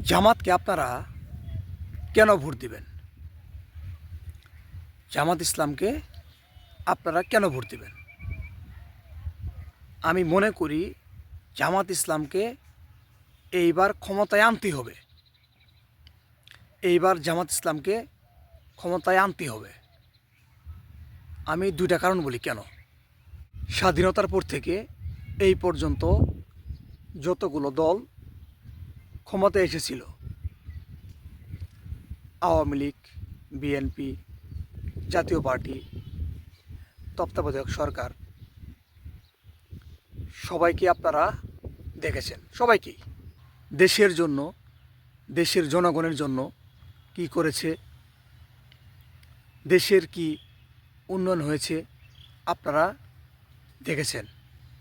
জামাতকে আপনারা কেন ভোট দিবেন? জামাত ইসলামকে আপনারা কেন ভোট দিবেন? আমি মনে করি জামাত ইসলামকে এইবার ক্ষমতায় আনতে হবে। এইবার জামাত ইসলামকে ক্ষমতায় আনতে হবে। আমি দুইটা কারণ বলি কেন। স্বাধীনতার পর থেকে এই পর্যন্ত যতগুলো দল ক্ষমতায় এসেছিল, আওয়ামী লীগ, বিএনপি, জাতীয় পার্টি, তত্ত্বাবধায়ক সরকার, সবাইকে আপনারা দেখেছেন। সবাইকেই দেশের জন্য, দেশের জনগণের জন্য কি করেছে, দেশের কি উন্নয়ন হয়েছে আপনারা দেখেছেন।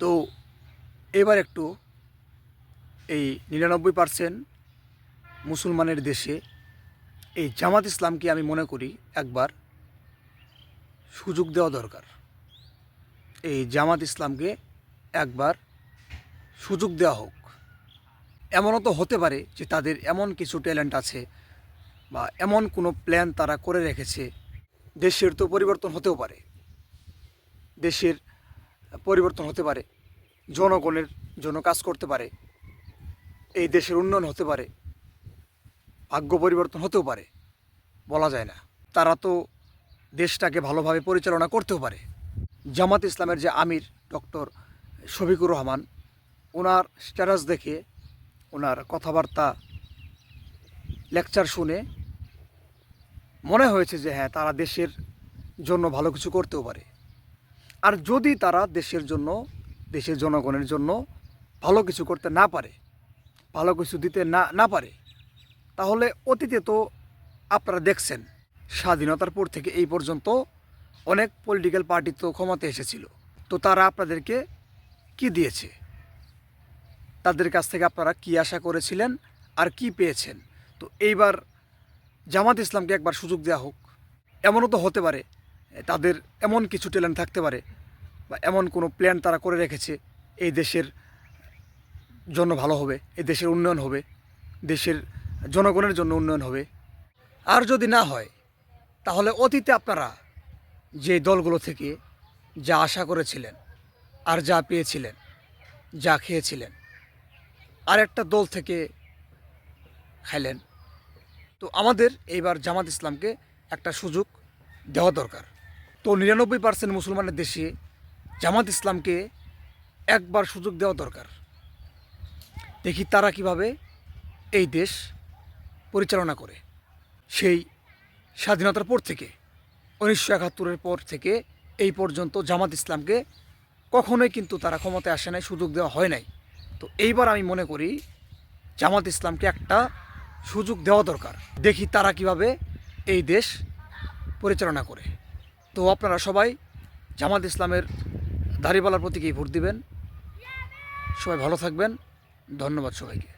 তো এবার একটু এই 99% মুসলমানের দেশে এই জামাত ইসলামকে আমি মনে করি একবার সুযোগ দেওয়া দরকার। এই জামাত ইসলামকে একবার সুযোগ দেওয়া হোক। এমনও তো হতে পারে যে তাদের এমন কিছু ট্যালেন্ট আছে বা এমন কোনো প্ল্যান তারা করে রেখেছে। দেশের তো পরিবর্তন হতেও পারে, দেশের পরিবর্তন হতে পারে, জনগণের জন্য কাজ করতে পারে, এই দেশের উন্নয়ন হতে পারে, ভাগ্য পরিবর্তন হতেও পারে, বলা যায় না। তারা তো দেশটাকে ভালোভাবে পরিচালনা করতেও পারে। জামাত ইসলামের যে আমির ডক্টর শফিকুর রহমান, ওনার স্ট্যাটাস দেখে, ওনার কথাবার্তা, লেকচার শুনে মনে হয়েছে যে হ্যাঁ, তারা দেশের জন্য ভালো কিছু করতেও পারে। আর যদি তারা দেশের জন্য, দেশের জনগণের জন্য ভালো কিছু করতে না পারে, ভালো কিছু দিতে না পারে, তাহলে অতীতে তো আপনারা দেখছেন স্বাধীনতার পর থেকে এই পর্যন্ত অনেক পলিটিক্যাল পার্টি তো ক্ষমতায় এসেছিল। তো তারা আপনাদেরকে কি দিয়েছে? তাদের কাছ থেকে আপনারা কি আশা করেছিলেন আর কি পেয়েছেন? তো এইবার জামাত ইসলামকে একবার সুযোগ দেওয়া হোক। এমনও তো হতে পারে তাদের এমন কিছু ট্যালেন্ট থাকতে পারে বা এমন কোনো প্ল্যান তারা করে রেখেছে, এই দেশের জন্য ভালো হবে, এই দেশের উন্নয়ন হবে, দেশের জনগণের জন্য উন্নয়ন হবে। আর যদি না হয়, তাহলে অতীতে আপনারা যে দলগুলো থেকে যা আশা করেছিলেন আর যা পেয়েছিলেন, যা খেয়েছিলেন, আর একটা দল থেকে খাইলেন। তো আমাদের এইবার জামাত ইসলামকে একটা সুযোগ দেওয়া দরকার। তো 99% মুসলমানের দেশে জামাত ইসলামকে একবার সুযোগ দেওয়া দরকার। দেখি তারা কিভাবে এই দেশ পরিচালনা করে। সেই স্বাধীনতার পর থেকে, 1971-এর পর থেকে এই পর্যন্ত জামাত ইসলামকে কখনোই কিন্তু তারা ক্ষমতায় আসে নাই, সুযোগ দেওয়া হয় নাই। তো এইবার আমি মনে করি জামাত ইসলামকে একটা সুযোগ দেওয়া দরকার। দেখি তারা কিভাবে এই দেশ পরিচালনা করে। তো আপনারা সবাই জামাত ইসলামের দাঁড়িপাল্লার প্রতীকেই ভোট দিবেন। সবাই ভালো থাকবেন। ধন্যবাদ সবাইকে।